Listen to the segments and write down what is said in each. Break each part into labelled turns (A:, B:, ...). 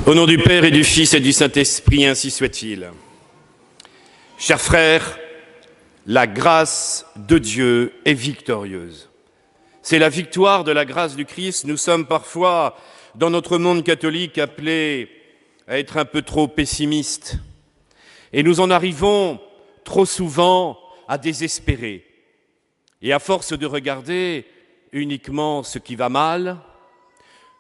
A: Au nom du Père et du Fils et du Saint-Esprit, ainsi soit-il. Chers frères, la grâce de Dieu est victorieuse. C'est la victoire de la grâce du Christ. Nous sommes parfois, dans notre monde catholique, appelés à être un peu trop pessimistes. Et nous en arrivons trop souvent à désespérer. Et à force de regarder uniquement ce qui va mal,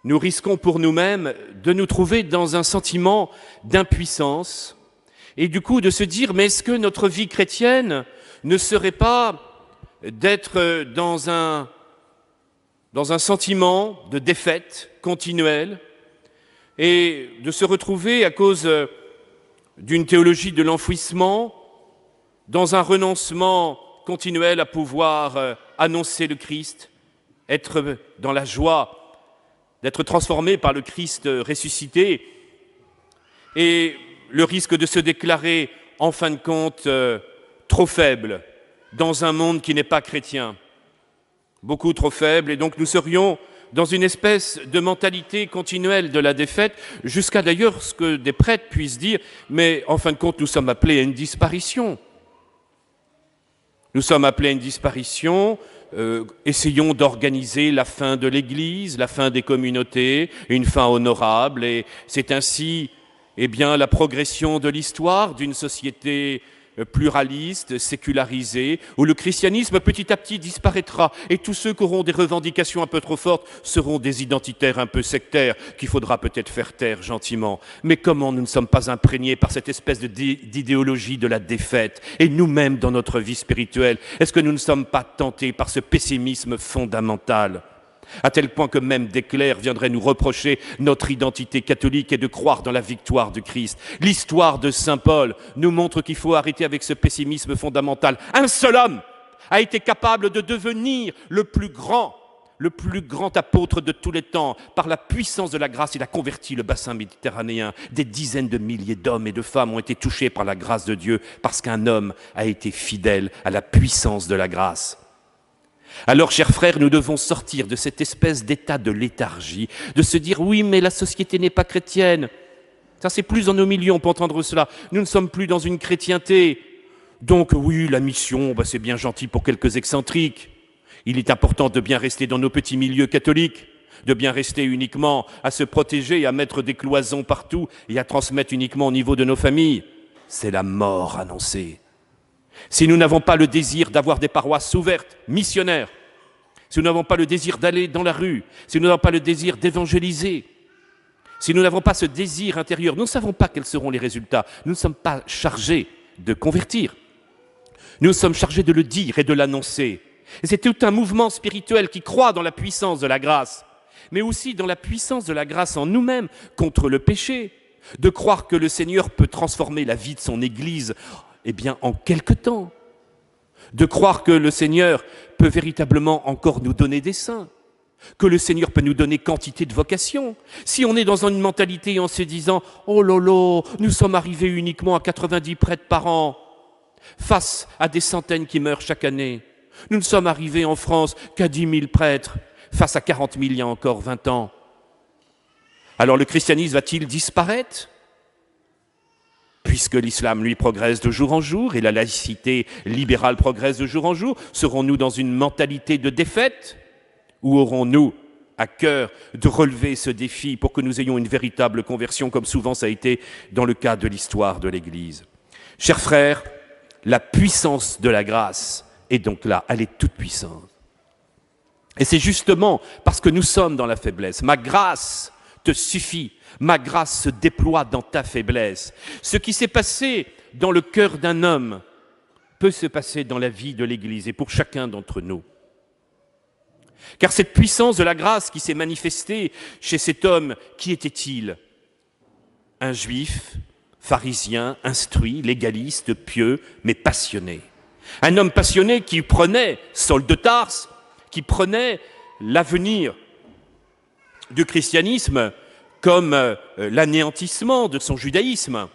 A: nous risquons pour nous-mêmes de nous trouver dans un sentiment d'impuissance et du coup de se dire, mais est-ce que notre vie chrétienne ne serait pas d'être dans un sentiment de défaite continuelle et de se retrouver à cause d'une théologie de l'enfouissement, dans un renoncement continuel à pouvoir annoncer le Christ, être dans la joie d'être transformé par le Christ ressuscité, et le risque de se déclarer, en fin de compte, trop faible dans un monde qui n'est pas chrétien. Beaucoup trop faible, et donc nous serions dans une espèce de mentalité continuelle de la défaite, jusqu'à d'ailleurs ce que des prêtres puissent dire, mais en fin de compte, nous sommes appelés à une disparition. Nous sommes appelés à une disparition. Essayons d'organiser la fin de l'Église, la fin des communautés, une fin honorable. Et c'est ainsi la progression de l'histoire d'une société pluraliste, sécularisée, où le christianisme petit à petit disparaîtra. Et tous ceux qui auront des revendications un peu trop fortes seront des identitaires un peu sectaires qu'il faudra peut-être faire taire gentiment. Mais comment nous ne sommes pas imprégnés par cette espèce d'idéologie de la défaite? Et nous-mêmes, dans notre vie spirituelle, est-ce que nous ne sommes pas tentés par ce pessimisme fondamental ? À tel point que même des clercs viendraient nous reprocher notre identité catholique et de croire dans la victoire du Christ. L'histoire de Saint Paul nous montre qu'il faut arrêter avec ce pessimisme fondamental. Un seul homme a été capable de devenir le plus grand apôtre de tous les temps. Par la puissance de la grâce, il a converti le bassin méditerranéen. Des dizaines de milliers d'hommes et de femmes ont été touchés par la grâce de Dieu parce qu'un homme a été fidèle à la puissance de la grâce. Alors, chers frères, nous devons sortir de cette espèce d'état de léthargie, de se dire « oui, mais la société n'est pas chrétienne ». Ça, c'est plus dans nos milieux, on peut entendre cela. Nous ne sommes plus dans une chrétienté. Donc oui, la mission, c'est bien gentil pour quelques excentriques. Il est important de bien rester dans nos petits milieux catholiques, de bien rester uniquement à se protéger, à mettre des cloisons partout et à transmettre uniquement au niveau de nos familles. C'est la mort annoncée. Si nous n'avons pas le désir d'avoir des paroisses ouvertes, missionnaires, si nous n'avons pas le désir d'aller dans la rue, si nous n'avons pas le désir d'évangéliser, si nous n'avons pas ce désir intérieur, nous ne savons pas quels seront les résultats. Nous ne sommes pas chargés de convertir. Nous sommes chargés de le dire et de l'annoncer. Et c'est tout un mouvement spirituel qui croit dans la puissance de la grâce, mais aussi dans la puissance de la grâce en nous-mêmes contre le péché, de croire que le Seigneur peut transformer la vie de son Église en quelque temps, de croire que le Seigneur peut véritablement encore nous donner des saints, que le Seigneur peut nous donner quantité de vocations. Si on est dans une mentalité en se disant « oh lolo, nous sommes arrivés uniquement à 90 prêtres par an, face à des centaines qui meurent chaque année. Nous ne sommes arrivés en France qu'à 10 000 prêtres, face à 40 000 il y a encore 20 ans. Alors le christianisme va-t-il disparaître ? Puisque l'islam, lui, progresse de jour en jour et la laïcité libérale progresse de jour en jour, serons-nous dans une mentalité de défaite ou aurons-nous à cœur de relever ce défi pour que nous ayons une véritable conversion, comme souvent ça a été dans le cas de l'histoire de l'Église ? Chers frères, la puissance de la grâce est donc là, elle est toute puissante. Et c'est justement parce que nous sommes dans la faiblesse. Ma grâce te suffit. Ma grâce se déploie dans ta faiblesse. Ce qui s'est passé dans le cœur d'un homme peut se passer dans la vie de l'Église et pour chacun d'entre nous. Car cette puissance de la grâce qui s'est manifestée chez cet homme, qui était-il ? Un juif, pharisien, instruit, légaliste, pieux, mais passionné. Un homme passionné qui prenait, Saul de Tarse, qui prenait l'avenir du christianisme comme l'anéantissement de son judaïsme.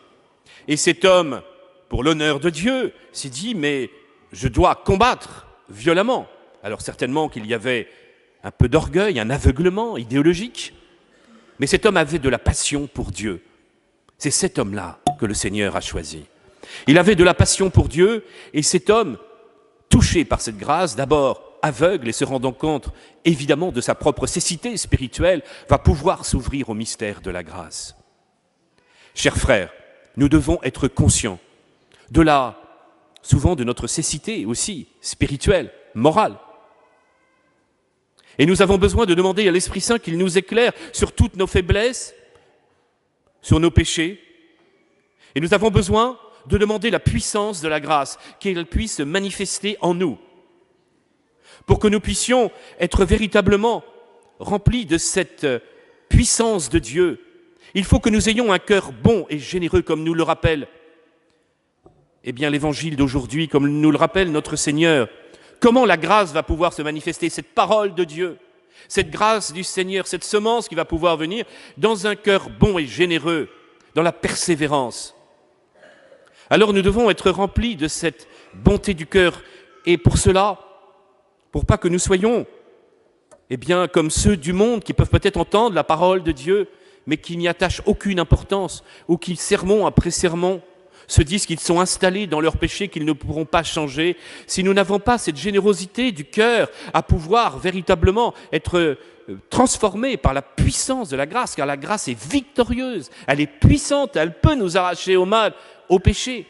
A: Et cet homme, pour l'honneur de Dieu, s'est dit, mais je dois combattre violemment. Alors certainement qu'il y avait un peu d'orgueil, un aveuglement idéologique, Mais cet homme avait de la passion pour Dieu. C'est cet homme-là que le Seigneur a choisi. Il avait de la passion pour Dieu, et cet homme, touché par cette grâce, d'abord aveugle et se rendant compte évidemment de sa propre cécité spirituelle, va pouvoir s'ouvrir au mystère de la grâce. Chers frères, nous devons être conscients souvent de notre cécité aussi spirituelle, morale. Et nous avons besoin de demander à l'Esprit Saint qu'il nous éclaire sur toutes nos faiblesses, sur nos péchés. Et nous avons besoin de demander la puissance de la grâce, qu'elle puisse se manifester en nous, pour que nous puissions être véritablement remplis de cette puissance de Dieu. Il faut que nous ayons un cœur bon et généreux, comme nous le rappelle l'Évangile d'aujourd'hui, comme nous le rappelle notre Seigneur. Comment la grâce va pouvoir se manifester, cette parole de Dieu, cette grâce du Seigneur, cette semence qui va pouvoir venir dans un cœur bon et généreux, dans la persévérance. Alors nous devons être remplis de cette bonté du cœur, et pour cela, pour pas que nous soyons comme ceux du monde qui peuvent peut-être entendre la parole de Dieu, mais qui n'y attachent aucune importance, ou qui, sermon après sermon, se disent qu'ils sont installés dans leur péché, qu'ils ne pourront pas changer. Si nous n'avons pas cette générosité du cœur à pouvoir véritablement être transformés par la puissance de la grâce, car la grâce est victorieuse, elle est puissante, elle peut nous arracher au mal, au péché.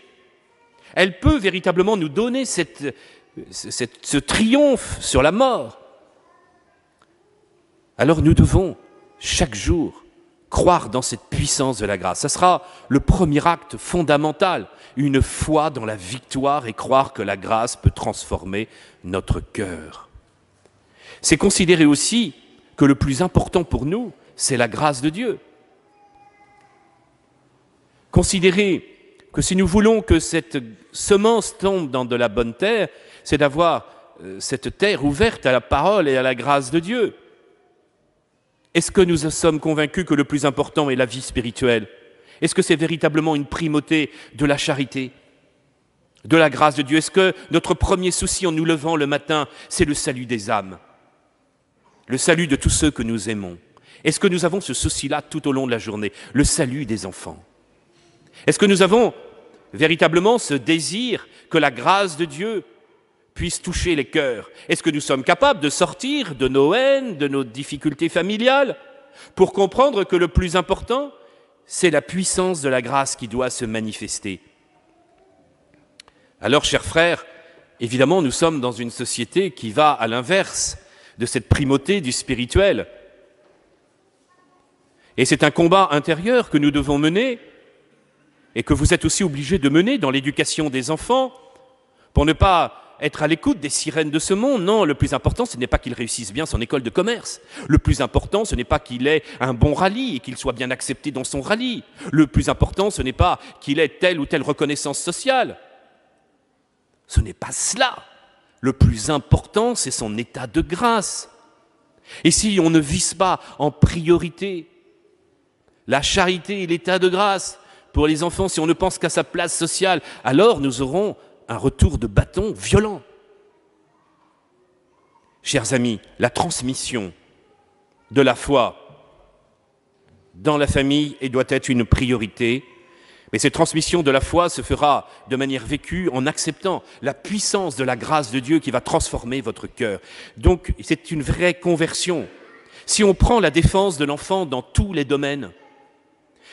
A: Elle peut véritablement nous donner ce triomphe sur la mort. Alors nous devons, chaque jour, croire dans cette puissance de la grâce. Ce sera le premier acte fondamental, une foi dans la victoire et croire que la grâce peut transformer notre cœur. C'est considérer aussi que le plus important pour nous, c'est la grâce de Dieu. Considérer que si nous voulons que cette semence tombe dans de la bonne terre, c'est d'avoir cette terre ouverte à la parole et à la grâce de Dieu. Est-ce que nous sommes convaincus que le plus important est la vie spirituelle? Est-ce que c'est véritablement une primauté de la charité, de la grâce de Dieu? Est-ce que notre premier souci en nous levant le matin, c'est le salut des âmes, le salut de tous ceux que nous aimons? Est-ce que nous avons ce souci-là tout au long de la journée, le salut des enfants? Est-ce que nous avons véritablement ce désir que la grâce de Dieu puisse toucher les cœurs? Est-ce que nous sommes capables de sortir de nos haines, de nos difficultés familiales, pour comprendre que le plus important, c'est la puissance de la grâce qui doit se manifester? Alors, chers frères, évidemment, nous sommes dans une société qui va à l'inverse de cette primauté du spirituel. Et c'est un combat intérieur que nous devons mener, et que vous êtes aussi obligés de mener dans l'éducation des enfants, pour ne pas être à l'écoute des sirènes de ce monde. Non, le plus important, ce n'est pas qu'il réussisse bien son école de commerce. Le plus important, ce n'est pas qu'il ait un bon rallye et qu'il soit bien accepté dans son rallye. Le plus important, ce n'est pas qu'il ait telle ou telle reconnaissance sociale. Ce n'est pas cela. Le plus important, c'est son état de grâce. Et si on ne vise pas en priorité la charité et l'état de grâce pour les enfants, si on ne pense qu'à sa place sociale, alors nous aurons un retour de bâton violent. Chers amis, la transmission de la foi dans la famille doit être une priorité, mais cette transmission de la foi se fera de manière vécue en acceptant la puissance de la grâce de Dieu qui va transformer votre cœur. Donc, c'est une vraie conversion. Si on prend la défense de l'enfant dans tous les domaines,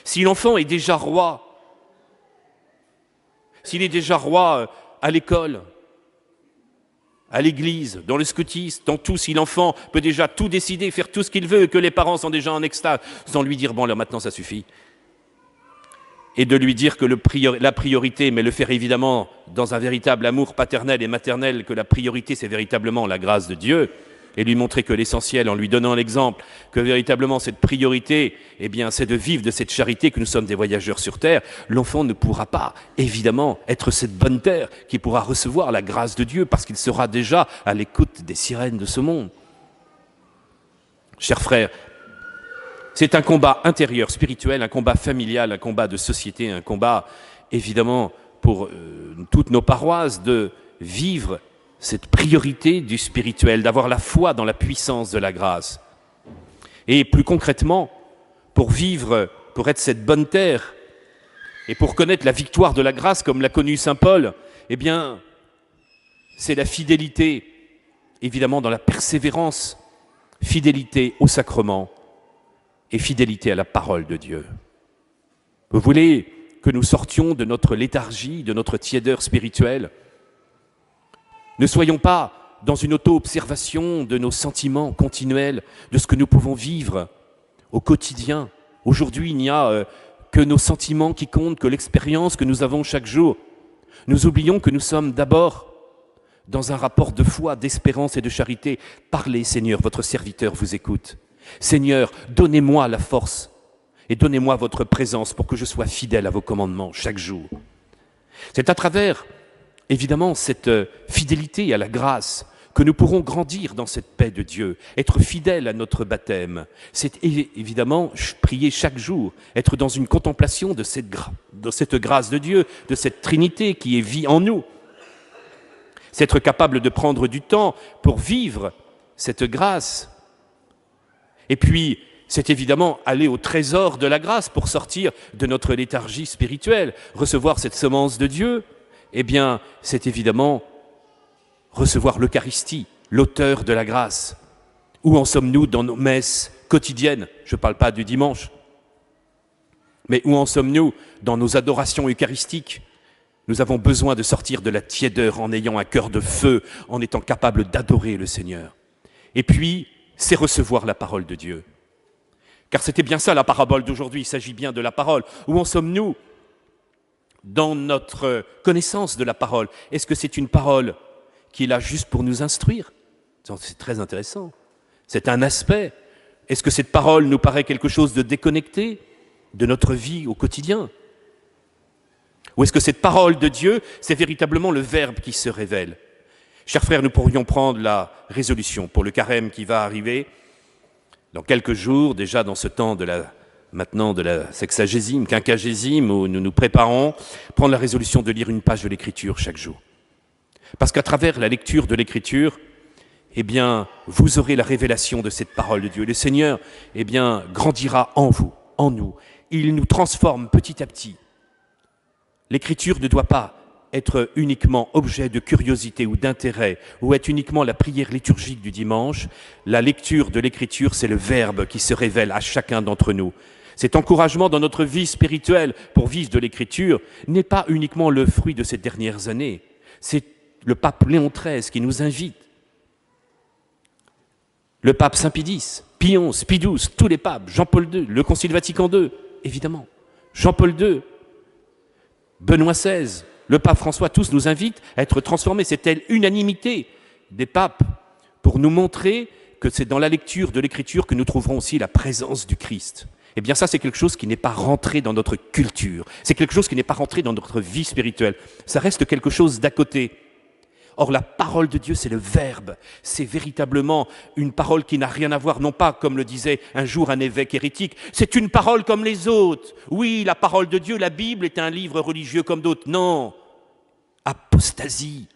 A: si l'enfant est déjà roi, s'il est déjà roi à l'école, à l'église, dans le scoutisme, dans tout, si l'enfant peut déjà tout décider, faire tout ce qu'il veut, que les parents sont déjà en extase, sans lui dire « bon, alors maintenant ça suffit », et de lui dire que la priorité, mais le faire évidemment dans un véritable amour paternel et maternel, que la priorité c'est véritablement la grâce de Dieu, et lui montrer que l'essentiel, en lui donnant l'exemple, que véritablement cette priorité, c'est de vivre de cette charité, que nous sommes des voyageurs sur terre, l'enfant ne pourra pas, évidemment, être cette bonne terre qui pourra recevoir la grâce de Dieu, parce qu'il sera déjà à l'écoute des sirènes de ce monde. Chers frères, c'est un combat intérieur, spirituel, un combat familial, un combat de société, un combat, évidemment, pour toutes nos paroisses, de vivre cette priorité du spirituel, d'avoir la foi dans la puissance de la grâce. Et plus concrètement, pour vivre, pour être cette bonne terre, et pour connaître la victoire de la grâce comme l'a connu saint Paul, eh bien, c'est la fidélité, évidemment dans la persévérance, fidélité au sacrement et fidélité à la parole de Dieu. Vous voulez que nous sortions de notre léthargie, de notre tiédeur spirituelle? Ne soyons pas dans une auto-observation de nos sentiments continuels, de ce que nous pouvons vivre au quotidien. Aujourd'hui, il n'y a que nos sentiments qui comptent, que l'expérience que nous avons chaque jour. Nous oublions que nous sommes d'abord dans un rapport de foi, d'espérance et de charité. Parlez, Seigneur, votre serviteur vous écoute. Seigneur, donnez-moi la force et donnez-moi votre présence pour que je sois fidèle à vos commandements chaque jour. C'est à travers, évidemment, cette fidélité à la grâce que nous pourrons grandir dans cette paix de Dieu, être fidèles à notre baptême. C'est évidemment prier chaque jour, être dans une contemplation de cette grâce de Dieu, de cette Trinité qui est vie en nous. C'est être capable de prendre du temps pour vivre cette grâce. Et puis, c'est évidemment aller au trésor de la grâce pour sortir de notre léthargie spirituelle, recevoir cette semence de Dieu. Eh bien, c'est évidemment recevoir l'Eucharistie, l'auteur de la grâce. Où en sommes-nous dans nos messes quotidiennes? Je ne parle pas du dimanche. Mais où en sommes-nous dans nos adorations eucharistiques? Nous avons besoin de sortir de la tiédeur en ayant un cœur de feu, en étant capable d'adorer le Seigneur. Et puis, c'est recevoir la parole de Dieu. Car c'était bien ça la parabole d'aujourd'hui, il s'agit bien de la parole. Où en sommes-nous dans notre connaissance de la parole? Est-ce que c'est une parole qui est là juste pour nous instruire? C'est très intéressant. C'est un aspect. Est-ce que cette parole nous paraît quelque chose de déconnecté de notre vie au quotidien? Ou est-ce que cette parole de Dieu, c'est véritablement le Verbe qui se révèle? Chers frères, nous pourrions prendre la résolution pour le carême qui va arriver dans quelques jours, déjà dans ce temps de la sexagésime, quinquagésime, où nous nous préparons, prendre la résolution de lire une page de l'Écriture chaque jour. Parce qu'à travers la lecture de l'Écriture, eh bien, vous aurez la révélation de cette parole de Dieu. Le Seigneur, eh bien, grandira en vous, en nous. Il nous transforme petit à petit. L'Écriture ne doit pas être uniquement objet de curiosité ou d'intérêt, ou être uniquement la prière liturgique du dimanche. La lecture de l'Écriture, c'est le Verbe qui se révèle à chacun d'entre nous. Cet encouragement dans notre vie spirituelle pour vivre de l'Écriture n'est pas uniquement le fruit de ces dernières années. C'est le pape Léon XIII qui nous invite. Le pape Saint Pie X, Pie XI, Pie XII, tous les papes, Jean-Paul II, le Concile Vatican II, évidemment, Jean-Paul II, Benoît XVI, le pape François, tous nous invitent à être transformés. C'est telle unanimité des papes pour nous montrer que c'est dans la lecture de l'Écriture que nous trouverons aussi la présence du Christ. Eh bien ça, c'est quelque chose qui n'est pas rentré dans notre culture. C'est quelque chose qui n'est pas rentré dans notre vie spirituelle. Ça reste quelque chose d'à côté. Or, la parole de Dieu, c'est le Verbe. C'est véritablement une parole qui n'a rien à voir, non pas comme le disait un jour un évêque hérétique, c'est une parole comme les autres. Oui, la parole de Dieu, la Bible est un livre religieux comme d'autres. Non, apostasie.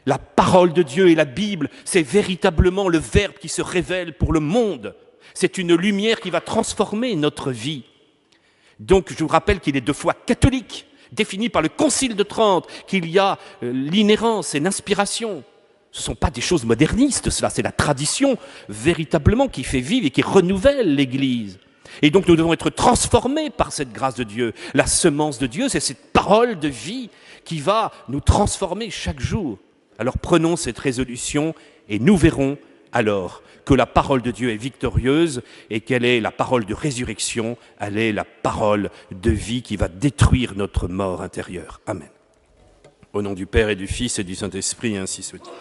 A: La parole de Dieu et la Bible, c'est véritablement le Verbe qui se révèle pour le monde. C'est une lumière qui va transformer notre vie. Donc, je vous rappelle qu'il est de foi catholique, défini par le Concile de Trente, qu'il y a l'inhérence et l'inspiration. Ce ne sont pas des choses modernistes, cela, c'est la tradition véritablement qui fait vivre et qui renouvelle l'Église. Et donc nous devons être transformés par cette grâce de Dieu. La semence de Dieu, c'est cette parole de vie qui va nous transformer chaque jour. Alors prenons cette résolution et nous verrons alors que la parole de Dieu est victorieuse et qu'elle est la parole de résurrection, elle est la parole de vie qui va détruire notre mort intérieure. Amen. Au nom du Père et du Fils et du Saint-Esprit, ainsi soit-il.